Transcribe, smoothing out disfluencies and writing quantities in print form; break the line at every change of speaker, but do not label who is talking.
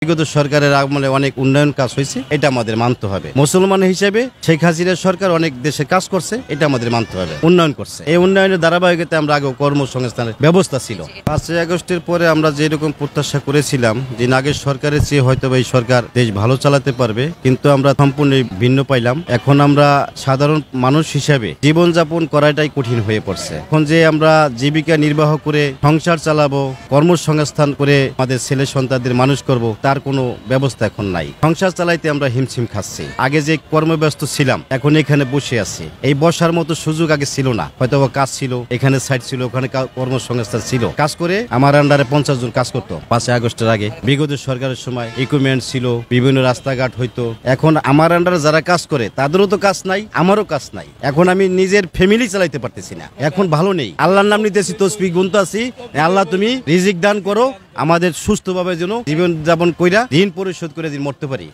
বিগত সরকারের আমলে অনেক উন্নয়ন কাজ হয়েছে, এটা আমাদের মানতে হবে। মুসলমান হিসেবে শেখ হাসিনার সরকার অনেক দেশে কাজ করছে, এটা আমাদের মানতে হবে, উন্নয়ন করছে। এই উন্নয়নের ধারাবাহিকতা আমরা আগে কর্মসংস্থানের ব্যবস্থা ছিল। 5ই আগস্টের পরে আমরা যেরকম প্রত্যাশা করেছিলাম যে আগের সরকারের চেয়ে হয়তো এই সরকার দেশ ভালো চালাতে পারবে, কিন্তু আমরা সম্পূর্ণ ভিন্ন পাইলাম। এখন আমরা সাধারণ মানুষ হিসেবে জীবনযাপন করাটাই কঠিন হয়ে পড়ছে। এখন যে আমরা জীবিকা নির্বাহ করে সংসার চালাবো, কর্মসংস্থান করে আমাদের ছেলে সন্তানদের মানুষ করব, তার কোনো ব্যবস্থা এখন নাই। সংসার চালাইতে আমরা হিমশিম খাচ্ছি। আগে যে কর্মব্যস্ত ছিলাম, এখন এখানে বসে আছি। এই বসার মতো সুযোগ আগে ছিল না। হয়তো কাজ ছিল, এখানে সাইট ছিল, ওখানে কর্মসংস্থান ছিল। কাজ করে আমার আন্ডারে 50 জন কাজ করতো 5ই আগস্টের আগে। বিগত সরকারের সময় ইকুইপমেন্ট ছিল, বিভিন্ন রাস্তাঘাট হইতো। এখন আমার আন্ডারে যারা কাজ করে তাদেরও তো কাজ নাই, আমারও কাজ নাই। এখন আমি নিজের ফ্যামিলি চালাইতে পারতেছি না, এখন ভালো নেই। আল্লাহর নাম নিতেছি, তসবিহ গুনতে আছি, আল্লাহ তুমি রিজিক দান করো, আমাদের সুস্থভাবে যেন জীবন যাপন কইরা ঋণ পরিশোধ করে দিন মরতে পারি।